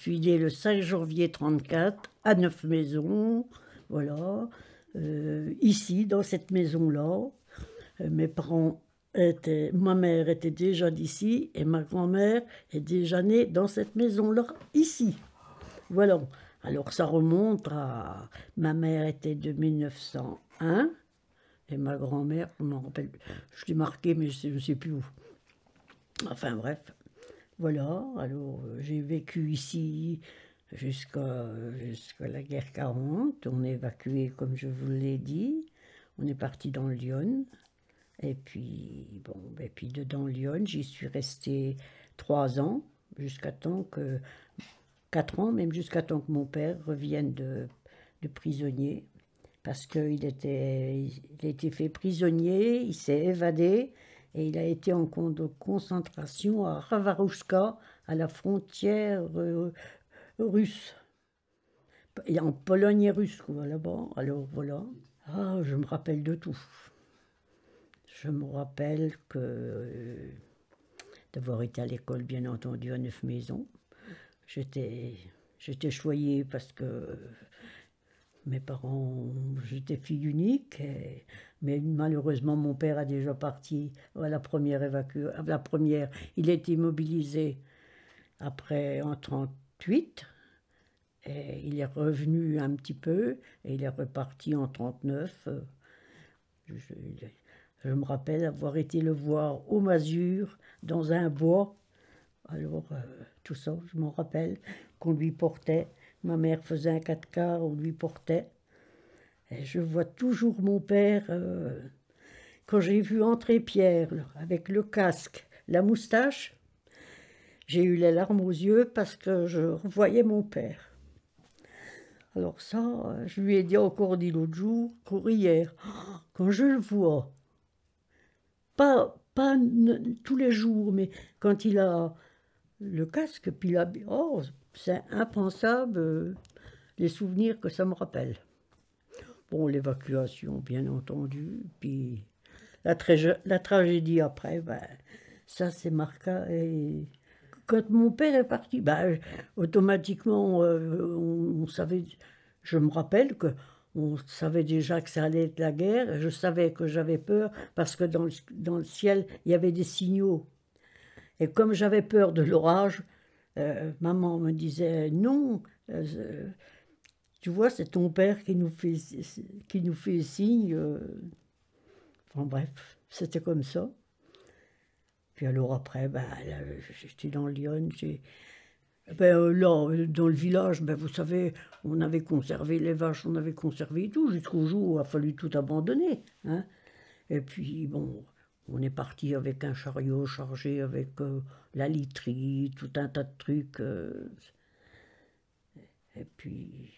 suis née le 5 janvier 34 à Neuf-Maisons, voilà. Ici, dans cette maison-là, mes parents ma mère était déjà d'ici et ma grand-mère est déjà née dans cette maison-là, ici. Voilà. Alors ça remonte à... Ma mère était de 1901 et ma grand-mère, je m'en rappelle, je l'ai marqué mais je ne sais plus où. Enfin bref, voilà. Alors j'ai vécu ici jusqu'à la guerre 40. On est évacué comme je vous l'ai dit. On est parti dans Lyon. Et puis, bon, et puis dedans Lyon, j'y suis restée 3 ans, jusqu'à temps que 4 ans, même jusqu'à temps que mon père revienne de prisonnier, parce qu'il il a été fait prisonnier, il s'est évadé, et il a été en camp de concentration à Ravarouchka, à la frontière russe. Et en Pologne russe, quoi, là-bas. Alors voilà. Ah, je me rappelle de tout. Je me rappelle d'avoir été à l'école, bien entendu, à Neuf-Maisons. J'étais choyée parce que mes parents, j'étais fille unique, mais malheureusement mon père a déjà parti à la première il a été mobilisé après en 38, et il est revenu un petit peu, et il est reparti en 39. Je me rappelle avoir été le voir au Masure, dans un bois. Alors, tout ça, je m'en rappelle, qu'on lui portait. Ma mère faisait un 4x, on lui portait. Et je vois toujours mon père, quand j'ai vu entrer Pierre, là, avec le casque, la moustache, j'ai eu les larmes aux yeux parce que je revoyais mon père. Alors ça, je lui ai dit encore dit l'autre jour, pour hier, quand je le vois, pas tous les jours, mais quand il a le casque, puis là, oh, c'est impensable, les souvenirs que ça me rappelle. Bon, l'évacuation, bien entendu, puis la tragédie après, ben, ça c'est marquant. Et quand mon père est parti, ben, automatiquement, on savait, je me rappelle que on savait déjà que ça allait être la guerre. Je savais que j'avais peur parce que dans le ciel, il y avait des signaux. Et comme j'avais peur de l'orage, maman me disait non, tu vois, c'est ton père qui nous fait signe. Enfin bref, c'était comme ça. Puis alors après, ben, là, j'étais dans Lyon. Ben, là, dans le village, ben, vous savez, on avait conservé les vaches, on avait conservé tout, jusqu'au jour où il a fallu tout abandonner. Hein. Et puis, bon, on est parti avec un chariot chargé avec la literie, tout un tas de trucs. Et puis,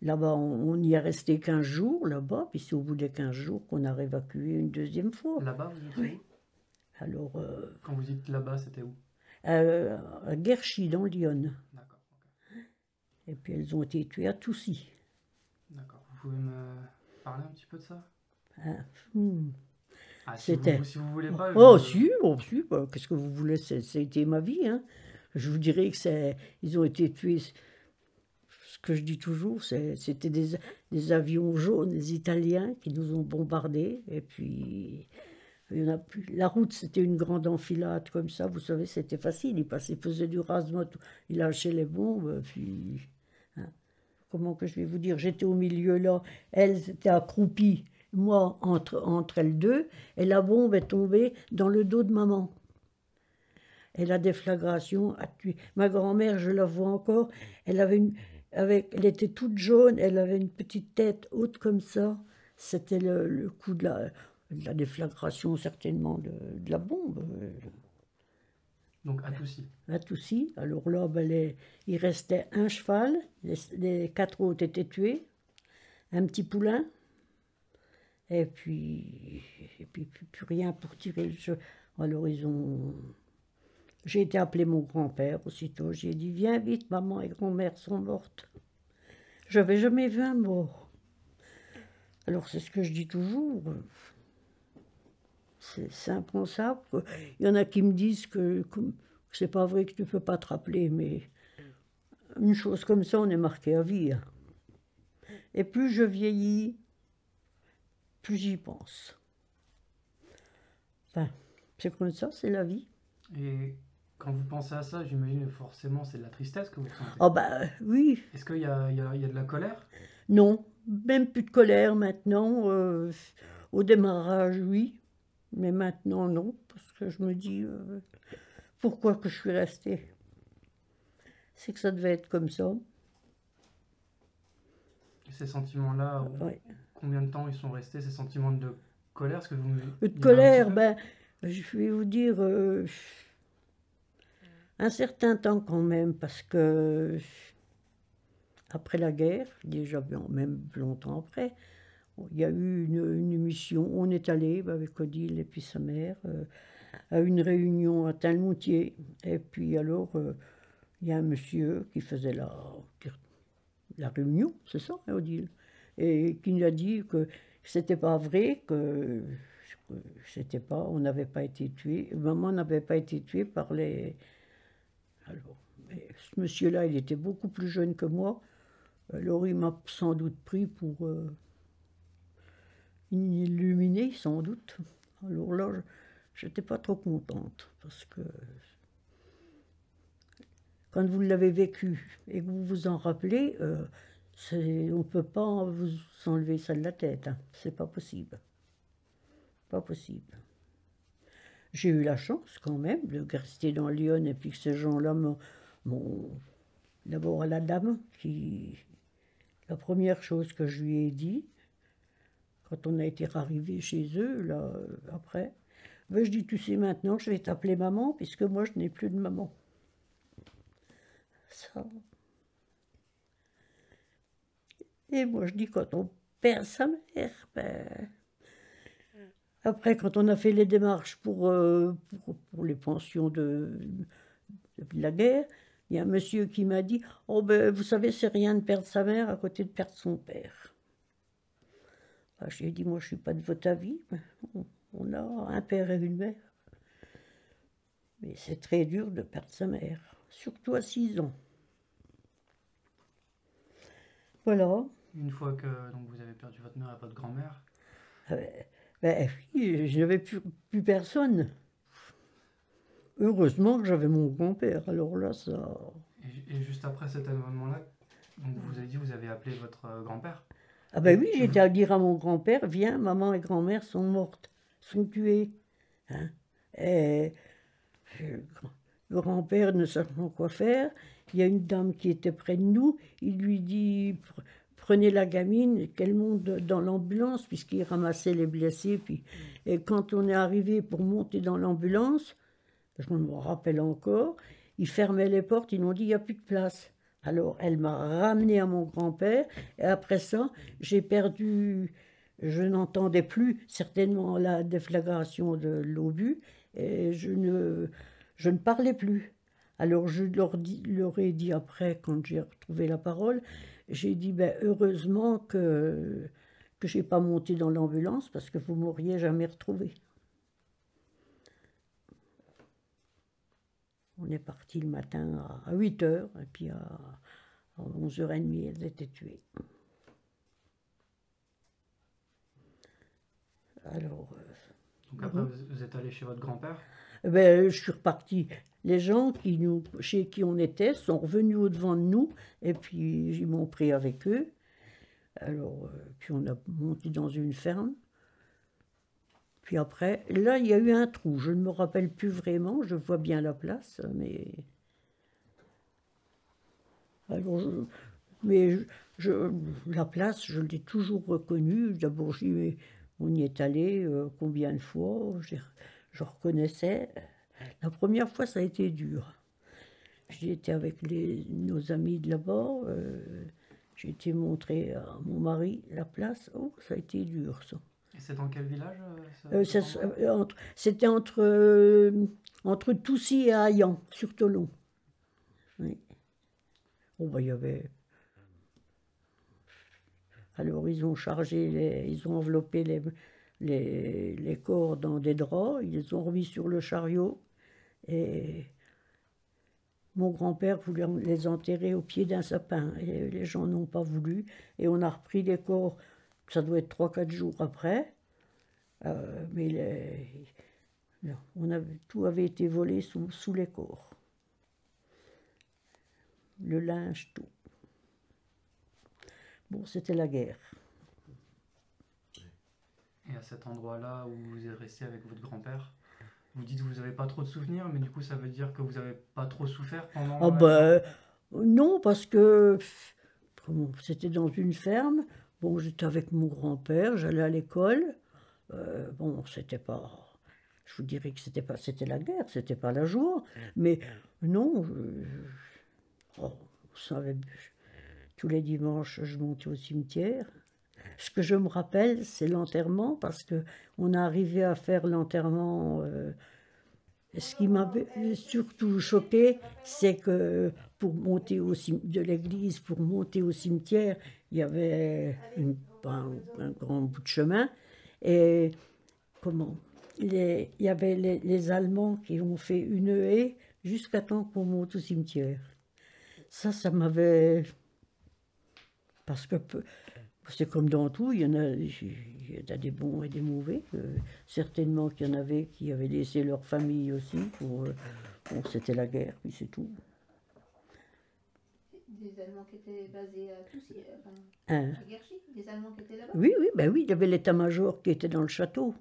là-bas, on y est resté 15 jours, là-bas, puis c'est au bout des 15 jours qu'on a réévacué une deuxième fois. Là-bas, vous étiez où? Alors, Quand vous dites là-bas, c'était où? à Guerchy, dans Lyon. D'accord, ok. Et puis, elles ont été tuées à Toussy. D'accord. Vous pouvez me parler un petit peu de ça? Hein. Hmm. Ah, C'était... si vous voulez pas, Oh, je... si, oh, si, bah, qu'est-ce que vous voulez, c'était ma vie, hein. Je vous dirais que ils ont été tués, ce que je dis toujours, c'était des avions jaunes, des Italiens qui nous ont bombardés, et puis il y en a plus. La route, c'était une grande enfilade comme ça, vous savez, c'était facile, ils faisaient du rasement, ils lâchaient les bombes, puis... hein. Comment que je vais vous dire, j'étais au milieu là, elles étaient accroupies, moi entre elles deux, et la bombe est tombée dans le dos de maman. Et la déflagration a tué. Ma grand-mère, je la vois encore, elle avait elle était toute jaune, elle avait une petite tête haute comme ça. C'était le coup de la déflagration, certainement, de la bombe. Donc à Toussy. À Toussy. Alors là, ben, il restait un cheval, les 4 autres étaient tués, un petit poulain, et puis plus rien pour tirer le jeu. Alors j'ai été appeler mon grand-père aussitôt. J'ai dit, viens vite, maman et grand-mère sont mortes. Je n'avais jamais vu un mort. Alors c'est ce que je dis toujours. C'est impensable. Il y en a qui me disent que c'est pas vrai que tu ne peux pas te rappeler, mais une chose comme ça, on est marqué à vie, hein. Et plus je vieillis, plus j'y pense. Enfin, c'est comme ça, c'est la vie. Et quand vous pensez à ça, j'imagine forcément c'est de la tristesse que vous ressentez. Oh bah oui, Est-ce qu'il y a, il y a de la colère? non, même plus de colère maintenant. Au démarrage, oui, mais maintenant, non, parce que je me dis, pourquoi que je suis restée? C'est que ça devait être comme ça. Et ces sentiments-là, Ouais. combien de temps ils sont restés, ces sentiments de colère? Est-ce que vous me De dire un petit colère, peu? ben, je vais vous dire, un certain temps quand même, parce que après la guerre, déjà bien, même longtemps après, il y a eu une émission, on est allé avec Odile et puis sa mère à une réunion à Talmontier. Et puis alors, il y a un monsieur qui faisait la réunion, c'est ça, hein, Odile, et qui nous a dit que c'était pas vrai, que c'était pas, on n'avait pas été tué, maman n'avait pas été tuée par les. Alors, mais ce monsieur-là, il était beaucoup plus jeune que moi, alors il m'a sans doute pris pour une illuminée, sans doute. Alors là, j'étais pas trop contente, parce que quand vous l'avez vécu et que vous vous en rappelez, on ne peut pas vous enlever ça de la tête, hein. C'est pas possible. Pas possible. J'ai eu la chance quand même de rester dans Lyon et puis que ces gens-là m'ont. D'abord à la dame, la première chose que je lui ai dit, quand on a été arrivé chez eux, là, après, ben, je dis, tu sais maintenant, je vais t'appeler maman, puisque moi je n'ai plus de maman. Ça. Et moi je dis, quand on perd sa mère, ben. Après, quand on a fait les démarches pour les pensions de la guerre, il y a un monsieur qui m'a dit, oh ben, vous savez, c'est rien de perdre sa mère à côté de perdre son père. Ben, j'ai dit, moi, je ne suis pas de votre avis. On a un père et une mère. Mais c'est très dur de perdre sa mère, surtout à 6 ans. Voilà. Une fois que donc, vous avez perdu votre mère et votre grand-mère, Ben oui, je n'avais plus personne. Heureusement que j'avais mon grand-père. Alors là, ça. et juste après cet événement-là, donc vous avez dit vous avez appelé votre grand-père. Ah ben oui, Et j'étais à dire à mon grand-père, viens, maman et grand-mère sont mortes, sont tuées. Hein. Et le grand-père ne sachant quoi faire, il y a une dame qui était près de nous, il lui dit, prenez la gamine, qu'elle monte dans l'ambulance, puisqu'il ramassait les blessés. Puis, et quand on est arrivé pour monter dans l'ambulance, je me rappelle encore, ils fermaient les portes, ils m'ont dit, il n'y a plus de place. Alors, elle m'a ramené à mon grand-père, et après ça, j'ai perdu, je n'entendais plus certainement la déflagration de l'obus, et je ne parlais plus. Alors, je leur ai dit après, quand j'ai retrouvé la parole, j'ai dit, ben, heureusement que je n'ai pas monté dans l'ambulance, parce que vous ne m'auriez jamais retrouvé. On est parti le matin à 8h, et puis à 11h30, elles étaient tuées. Alors, donc après vous êtes allé chez votre grand-père. ben, je suis reparti. Les gens chez qui on était sont revenus au-devant de nous, et puis ils m'ont pris avec eux. Alors, puis on a monté dans une ferme. Puis après, là, il y a eu un trou. Je ne me rappelle plus vraiment, je vois bien la place, mais. Alors, la place, je l'ai toujours reconnue. D'abord, on y est allé combien de fois, je reconnaissais. La première fois, ça a été dur. J'y étais avec nos amis de là-bas. J'ai été montrer à mon mari la place. Oh, ça a été dur, ça. Et c'est dans quel village C'était entre Toussy et Hayan, sur Tholon. Oui. Oh, ben, il y avait. Alors, ils ont ils ont enveloppé les corps dans des draps, ils les ont remis sur le chariot, et Mon grand-père voulait les enterrer au pied d'un sapin et les gens n'ont pas voulu. Et on a repris les corps, ça doit être 3-4 jours après. Mais non, tout avait été volé sous les corps. Le linge, tout. Bon, c'était la guerre. Et à cet endroit-là où vous êtes resté avec votre grand-père, vous dites que vous n'avez pas trop de souvenirs, mais du coup ça veut dire que vous n'avez pas trop souffert pendant Ah la ben, non, parce que c'était dans une ferme. Bon, j'étais avec mon grand-père, j'allais à l'école. Bon, c'était pas... Je vous dirais que c'était la guerre, c'était pas la joie. Mais non, oh, vous savez, tous les dimanches, je montais au cimetière. Ce que je me rappelle, c'est l'enterrement, parce que on est arrivé à faire l'enterrement. Ce qui m'avait surtout choqué, c'est que pour monter de l'église, pour monter au cimetière, il y avait un grand bout de chemin. Et comment il y avait les Allemands qui ont fait une haie jusqu'à temps qu'on monte au cimetière. Ça m'avait... Parce que c'est comme dans tout, il y en a des bons et des mauvais. Certainement qu'il y en avait qui avaient laissé leur famille aussi. Bon, c'était la guerre, puis c'est tout. Des Allemands qui étaient basés à Toussy, Hein? à Guerchy, des Allemands qui étaient là-bas. Oui, il y avait l'état-major qui était dans le château.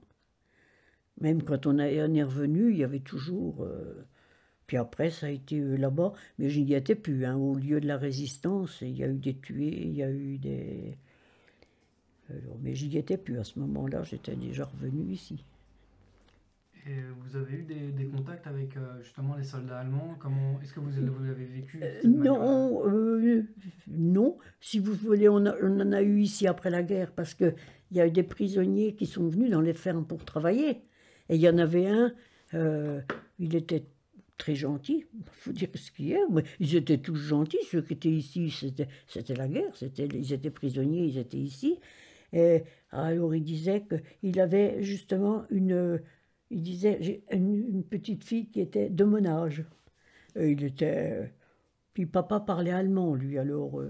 Même quand on est revenu, il y avait toujours... Puis après, ça a été là-bas, mais je n'y étais plus. Hein, au lieu de la résistance, il y a eu des tués, il y a eu des... mais j'y étais plus à ce moment-là, j'étais déjà revenu ici. Et vous avez eu des contacts avec justement les soldats allemands? Est-ce que vous l'avez vécu de cette manière-là? Non. Si vous voulez, on en a eu ici après la guerre, parce qu'il y a eu des prisonniers qui sont venus dans les fermes pour travailler. Et il y en avait un, il était très gentil, il faut dire ce qu'il y a. Mais ils étaient tous gentils, ceux qui étaient ici, c'était la guerre, ils étaient prisonniers, ils étaient ici. Et alors il disait qu'il avait justement j'ai une petite fille qui était de mon âge. Et puis papa parlait allemand, lui, alors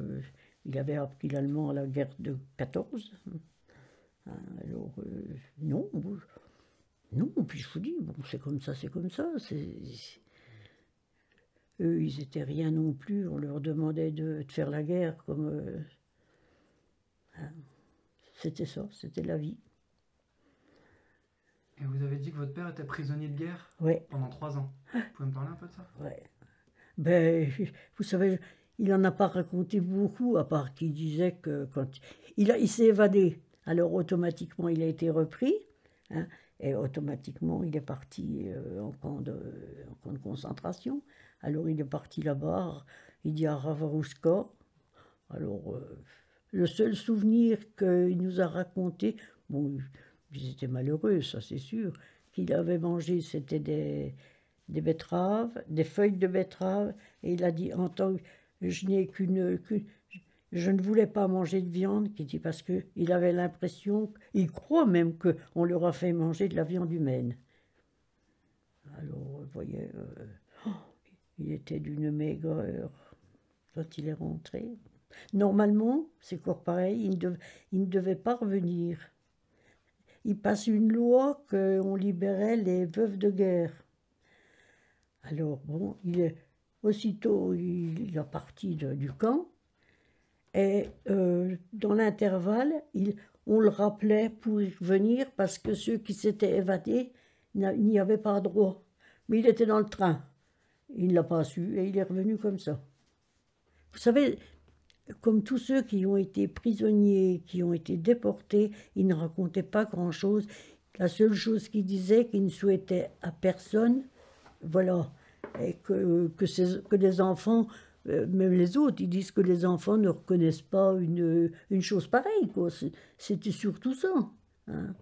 il avait appris l'allemand à la guerre de 14. Alors non, puis je vous dis, bon, c'est comme ça, c'est comme ça. Eux, ils étaient rien non plus, on leur demandait de faire la guerre comme... c'était ça, c'était la vie. Et vous avez dit que votre père était prisonnier de guerre Ouais. pendant 3 ans. Vous pouvez me parler un peu de ça? Ouais. Ben, vous savez, il n'en a pas raconté beaucoup, à part qu'il disait que quand il s'est évadé, alors automatiquement il a été repris, hein, et automatiquement il est parti en camp de concentration. Alors il est parti là-bas, il dit à Ravarouska. Alors le seul souvenir qu'il nous a raconté, bon, ils étaient malheureux, ça c'est sûr, qu'il avait mangé, c'était des betteraves, des feuilles de betterave, et il a dit en tant que je ne voulais pas manger de viande, qui dit parce que il avait l'impression, il croit même qu'on leur a fait manger de la viande humaine. Alors, vous voyez, il était d'une maigreur quand il est rentré. Normalement, c'est encore pareil, il ne devait pas revenir. Il passe une loi qu'on libérait les veuves de guerre. Alors, bon, aussitôt, il est parti du camp, et dans l'intervalle, on le rappelait pour y revenir, parce que ceux qui s'étaient évadés n'y avaient pas droit. Mais il était dans le train, il ne l'a pas su, et il est revenu comme ça. Vous savez, comme tous ceux qui ont été prisonniers, qui ont été déportés, ils ne racontaient pas grand-chose. La seule chose qu'ils disaient, qu'ils ne souhaitaient à personne, voilà, et que les enfants, même les autres, ils disent que les enfants ne reconnaissent pas une chose pareille, quoi. C'était surtout ça. Hein.